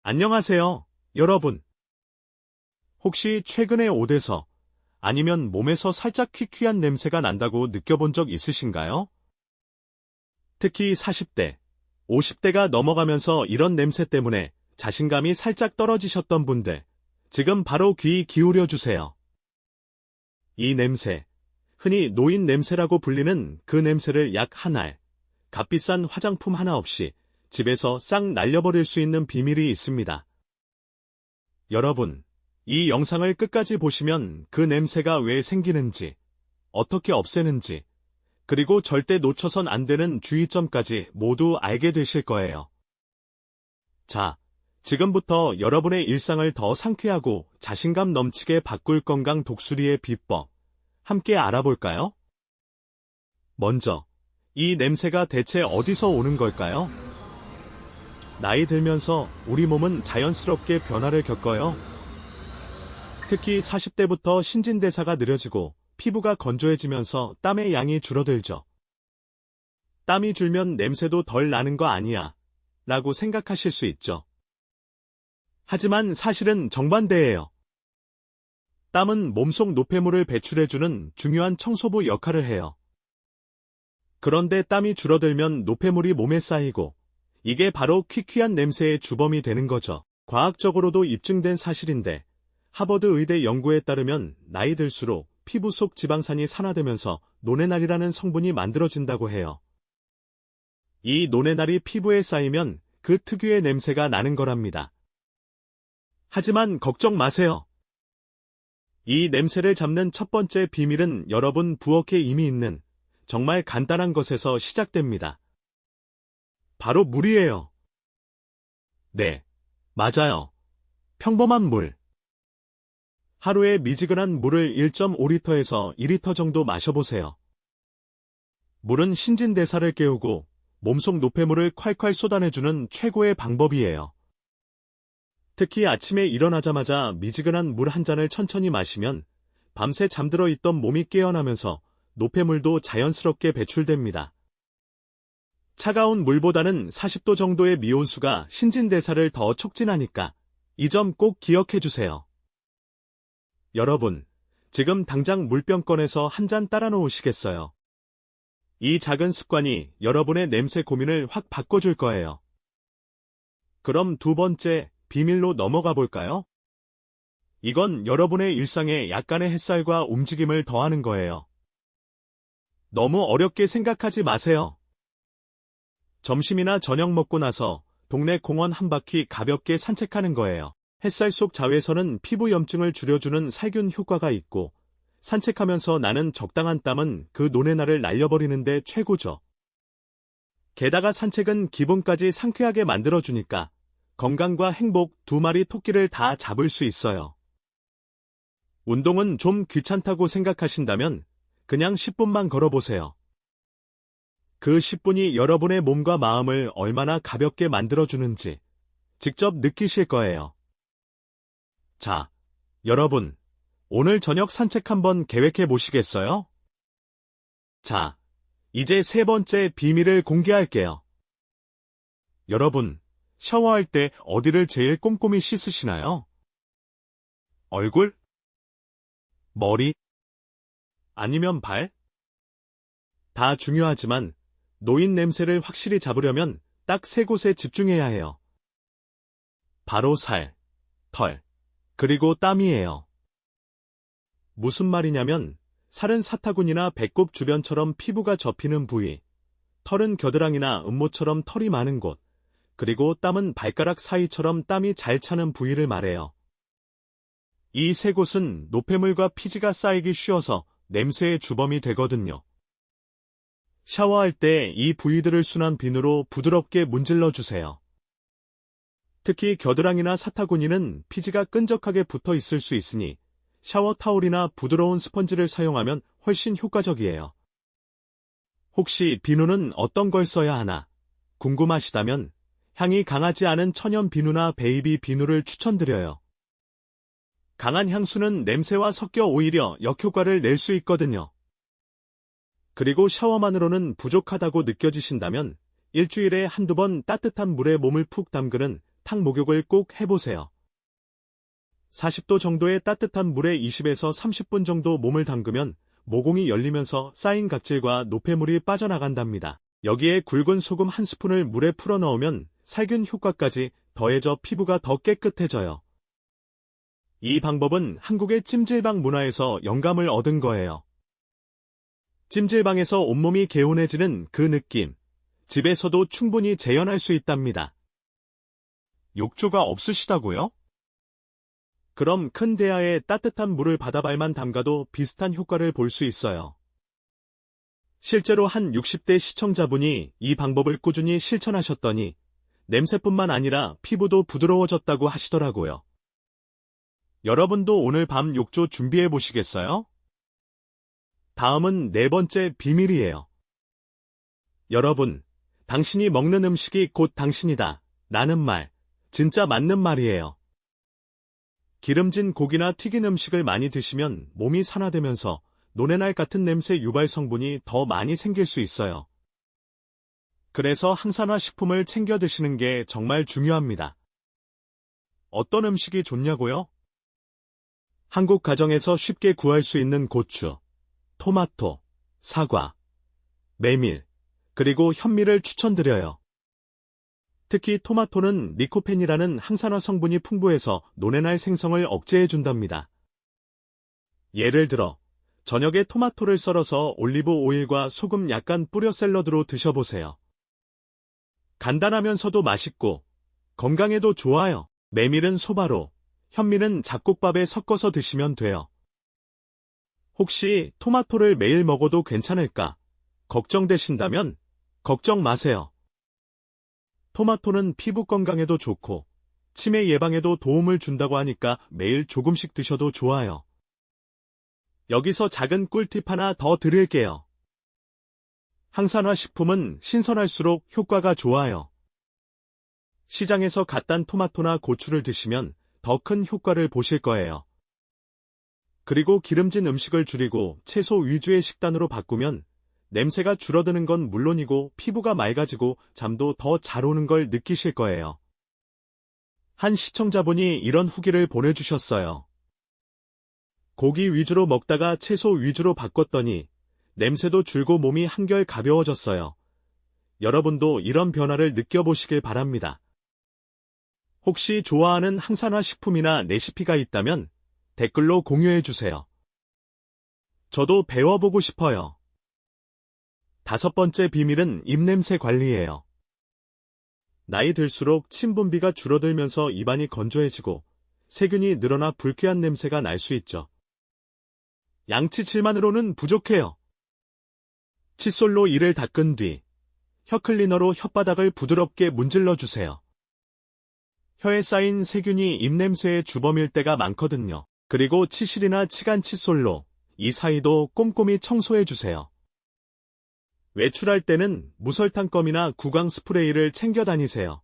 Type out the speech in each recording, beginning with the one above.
안녕하세요, 여러분. 혹시 최근에 옷에서 아니면 몸에서 살짝 퀴퀴한 냄새가 난다고 느껴본 적 있으신가요? 특히 40대, 50대가 넘어가면서 이런 냄새 때문에 자신감이 살짝 떨어지셨던 분들, 지금 바로 귀 기울여 주세요. 이 냄새, 흔히 노인 냄새라고 불리는 그 냄새를 약 한 알, 값비싼 화장품 하나 없이 집에서 싹 날려버릴 수 있는 비밀이 있습니다. 여러분, 이 영상을 끝까지 보시면 그 냄새가 왜 생기는지, 어떻게 없애는지, 그리고 절대 놓쳐선 안 되는 주의점까지 모두 알게 되실 거예요. 자, 지금부터 여러분의 일상을 더 상쾌하고 자신감 넘치게 바꿀 건강 독수리의 비법, 함께 알아볼까요? 먼저, 이 냄새가 대체 어디서 오는 걸까요? 나이 들면서 우리 몸은 자연스럽게 변화를 겪어요. 특히 40대부터 신진대사가 느려지고 피부가 건조해지면서 땀의 양이 줄어들죠. 땀이 줄면 냄새도 덜 나는 거 아니야 라고 생각하실 수 있죠. 하지만 사실은 정반대예요. 땀은 몸속 노폐물을 배출해주는 중요한 청소부 역할을 해요. 그런데 땀이 줄어들면 노폐물이 몸에 쌓이고 이게 바로 퀴퀴한 냄새의 주범이 되는 거죠. 과학적으로도 입증된 사실인데 하버드 의대 연구에 따르면 나이 들수록 피부 속 지방산이 산화되면서 노네날이라는 성분이 만들어진다고 해요. 이 노네날이 피부에 쌓이면 그 특유의 냄새가 나는 거랍니다. 하지만 걱정 마세요. 이 냄새를 잡는 첫 번째 비밀은 여러분 부엌에 이미 있는 정말 간단한 것에서 시작됩니다. 바로 물이에요. 네, 맞아요. 평범한 물. 하루에 미지근한 물을 1.5리터에서 2리터 정도 마셔보세요. 물은 신진대사를 깨우고 몸속 노폐물을 콸콸 쏟아내주는 최고의 방법이에요. 특히 아침에 일어나자마자 미지근한 물 한 잔을 천천히 마시면 밤새 잠들어 있던 몸이 깨어나면서 노폐물도 자연스럽게 배출됩니다. 차가운 물보다는 40도 정도의 미온수가 신진대사를 더 촉진하니까 이 점 꼭 기억해 주세요. 여러분, 지금 당장 물병 꺼내서 한 잔 따라 놓으시겠어요? 이 작은 습관이 여러분의 냄새 고민을 확 바꿔줄 거예요. 그럼 두 번째, 비밀로 넘어가 볼까요? 이건 여러분의 일상에 약간의 햇살과 움직임을 더하는 거예요. 너무 어렵게 생각하지 마세요. 점심이나 저녁 먹고 나서 동네 공원 한 바퀴 가볍게 산책하는 거예요. 햇살 속 자외선은 피부 염증을 줄여주는 살균 효과가 있고 산책하면서 나는 적당한 땀은 그 노네날을 날려버리는데 최고죠. 게다가 산책은 기분까지 상쾌하게 만들어주니까 건강과 행복 두 마리 토끼를 다 잡을 수 있어요. 운동은 좀 귀찮다고 생각하신다면 그냥 10분만 걸어보세요. 그 10분이 여러분의 몸과 마음을 얼마나 가볍게 만들어주는지 직접 느끼실 거예요. 자, 여러분, 오늘 저녁 산책 한번 계획해 보시겠어요? 자, 이제 세 번째 비밀을 공개할게요. 여러분, 샤워할 때 어디를 제일 꼼꼼히 씻으시나요? 얼굴? 머리? 아니면 발? 다 중요하지만 노인 냄새를 확실히 잡으려면 딱 세 곳에 집중해야 해요. 바로 살, 털, 그리고 땀이에요. 무슨 말이냐면 살은 사타구니나 배꼽 주변처럼 피부가 접히는 부위, 털은 겨드랑이나 음모처럼 털이 많은 곳, 그리고 땀은 발가락 사이처럼 땀이 잘 차는 부위를 말해요. 이 세 곳은 노폐물과 피지가 쌓이기 쉬워서 냄새의 주범이 되거든요. 샤워할 때 이 부위들을 순한 비누로 부드럽게 문질러 주세요. 특히 겨드랑이나 사타구니는 피지가 끈적하게 붙어 있을 수 있으니 샤워 타올이나 부드러운 스펀지를 사용하면 훨씬 효과적이에요. 혹시 비누는 어떤 걸 써야 하나 궁금하시다면 향이 강하지 않은 천연 비누나 베이비 비누를 추천드려요. 강한 향수는 냄새와 섞여 오히려 역효과를 낼 수 있거든요. 그리고 샤워만으로는 부족하다고 느껴지신다면 일주일에 한두 번 따뜻한 물에 몸을 푹 담그는 탕 목욕을 꼭 해보세요. 40도 정도의 따뜻한 물에 20에서 30분 정도 몸을 담그면 모공이 열리면서 쌓인 각질과 노폐물이 빠져나간답니다. 여기에 굵은 소금 한 스푼을 물에 풀어 넣으면 살균 효과까지 더해져 피부가 더 깨끗해져요. 이 방법은 한국의 찜질방 문화에서 영감을 얻은 거예요. 찜질방에서 온몸이 개운해지는 그 느낌, 집에서도 충분히 재현할 수 있답니다. 욕조가 없으시다고요? 그럼 큰 대야에 따뜻한 물을 바다발만 담가도 비슷한 효과를 볼 수 있어요. 실제로 한 60대 시청자분이 이 방법을 꾸준히 실천하셨더니 냄새뿐만 아니라 피부도 부드러워졌다고 하시더라고요. 여러분도 오늘 밤 욕조 준비해 보시겠어요? 다음은 네 번째 비밀이에요. 여러분, 당신이 먹는 음식이 곧 당신이다. 라는 말, 진짜 맞는 말이에요. 기름진 고기나 튀긴 음식을 많이 드시면 몸이 산화되면서 노네날 같은 냄새 유발 성분이 더 많이 생길 수 있어요. 그래서 항산화 식품을 챙겨 드시는 게 정말 중요합니다. 어떤 음식이 좋냐고요? 한국 가정에서 쉽게 구할 수 있는 고추, 토마토, 사과, 메밀, 그리고 현미를 추천드려요. 특히 토마토는 리코펜이라는 항산화 성분이 풍부해서 노네날 생성을 억제해준답니다. 예를 들어, 저녁에 토마토를 썰어서 올리브 오일과 소금 약간 뿌려 샐러드로 드셔보세요. 간단하면서도 맛있고 건강에도 좋아요. 메밀은 소바로, 현미는 잡곡밥에 섞어서 드시면 돼요. 혹시 토마토를 매일 먹어도 괜찮을까 걱정되신다면 걱정 마세요. 토마토는 피부 건강에도 좋고 치매 예방에도 도움을 준다고 하니까 매일 조금씩 드셔도 좋아요. 여기서 작은 꿀팁 하나 더 드릴게요. 항산화 식품은 신선할수록 효과가 좋아요. 시장에서 갓 딴 토마토나 고추를 드시면 더 큰 효과를 보실 거예요. 그리고 기름진 음식을 줄이고 채소 위주의 식단으로 바꾸면 냄새가 줄어드는 건 물론이고 피부가 맑아지고 잠도 더 잘 오는 걸 느끼실 거예요. 한 시청자분이 이런 후기를 보내주셨어요. 고기 위주로 먹다가 채소 위주로 바꿨더니 냄새도 줄고 몸이 한결 가벼워졌어요. 여러분도 이런 변화를 느껴보시길 바랍니다. 혹시 좋아하는 항산화 식품이나 레시피가 있다면 댓글로 공유해주세요. 저도 배워보고 싶어요. 다섯 번째 비밀은 입냄새 관리예요. 나이 들수록 침 분비가 줄어들면서 입안이 건조해지고 세균이 늘어나 불쾌한 냄새가 날 수 있죠. 양치질만으로는 부족해요. 칫솔로 이를 닦은 뒤 혀클리너로 혓바닥을 부드럽게 문질러 주세요. 혀에 쌓인 세균이 입냄새의 주범일 때가 많거든요. 그리고 치실이나 치간 칫솔로 이 사이도 꼼꼼히 청소해 주세요. 외출할 때는 무설탕껌이나 구강 스프레이를 챙겨 다니세요.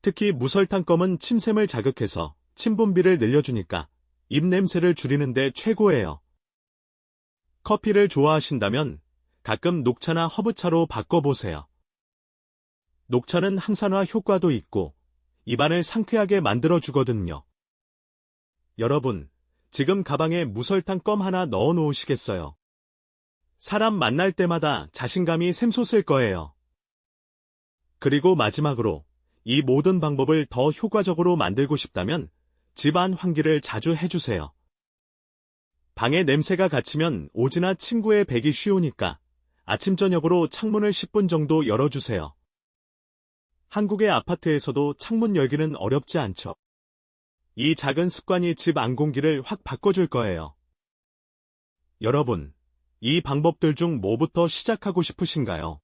특히 무설탕껌은 침샘을 자극해서 침 분비를 늘려주니까 입냄새를 줄이는 데 최고예요. 커피를 좋아하신다면 가끔 녹차나 허브차로 바꿔보세요. 녹차는 항산화 효과도 있고 입안을 상쾌하게 만들어주거든요. 여러분, 지금 가방에 무설탕 껌 하나 넣어 놓으시겠어요? 사람 만날 때마다 자신감이 샘솟을 거예요. 그리고 마지막으로 이 모든 방법을 더 효과적으로 만들고 싶다면 집안 환기를 자주 해주세요. 방에 냄새가 갇히면 오지나 침구에 배기 쉬우니까 아침 저녁으로 창문을 10분 정도 열어주세요. 한국의 아파트에서도 창문 열기는 어렵지 않죠. 이 작은 습관이 집 안 공기를 확 바꿔줄 거예요. 여러분, 이 방법들 중 뭐부터 시작하고 싶으신가요?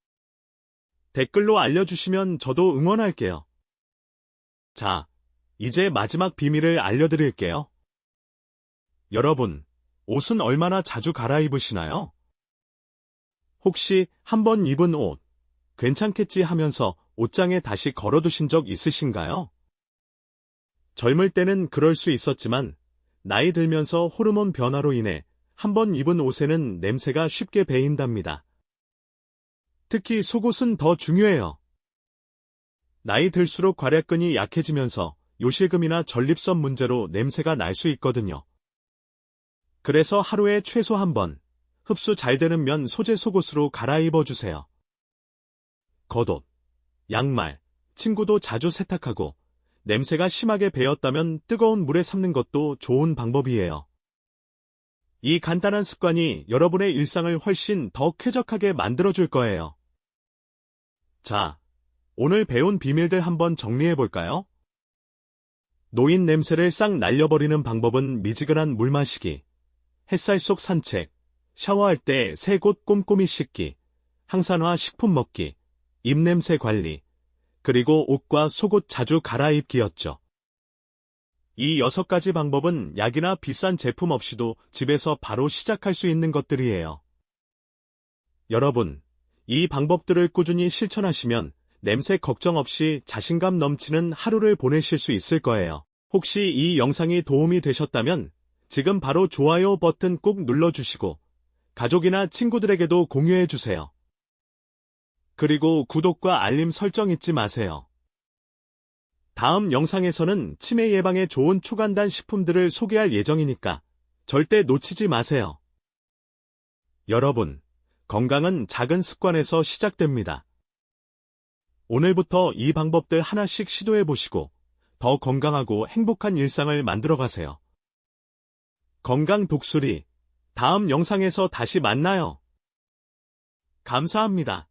댓글로 알려주시면 저도 응원할게요. 자, 이제 마지막 비밀을 알려드릴게요. 여러분, 옷은 얼마나 자주 갈아입으시나요? 혹시 한번 입은 옷, 괜찮겠지 하면서 옷장에 다시 걸어두신 적 있으신가요? 젊을 때는 그럴 수 있었지만 나이 들면서 호르몬 변화로 인해 한번 입은 옷에는 냄새가 쉽게 배인답니다. 특히 속옷은 더 중요해요. 나이 들수록 괄약근이 약해지면서 요실금이나 전립선 문제로 냄새가 날 수 있거든요. 그래서 하루에 최소 한 번, 흡수 잘 되는 면 소재 속옷으로 갈아입어 주세요. 겉옷, 양말, 침구도 자주 세탁하고 냄새가 심하게 배었다면 뜨거운 물에 삶는 것도 좋은 방법이에요. 이 간단한 습관이 여러분의 일상을 훨씬 더 쾌적하게 만들어줄 거예요. 자, 오늘 배운 비밀들 한번 정리해 볼까요? 노인 냄새를 싹 날려버리는 방법은 미지근한 물 마시기, 햇살 속 산책, 샤워할 때 새 곳 꼼꼼히 씻기, 항산화 식품 먹기, 입냄새 관리, 그리고 옷과 속옷 자주 갈아입기였죠. 이 6가지 방법은 약이나 비싼 제품 없이도 집에서 바로 시작할 수 있는 것들이에요. 여러분, 이 방법들을 꾸준히 실천하시면 냄새 걱정 없이 자신감 넘치는 하루를 보내실 수 있을 거예요. 혹시 이 영상이 도움이 되셨다면 지금 바로 좋아요 버튼 꾹 눌러주시고 가족이나 친구들에게도 공유해주세요. 그리고 구독과 알림 설정 잊지 마세요. 다음 영상에서는 치매 예방에 좋은 초간단 식품들을 소개할 예정이니까 절대 놓치지 마세요. 여러분, 건강은 작은 습관에서 시작됩니다. 오늘부터 이 방법들 하나씩 시도해보시고 더 건강하고 행복한 일상을 만들어가세요. 건강 독수리, 다음 영상에서 다시 만나요. 감사합니다.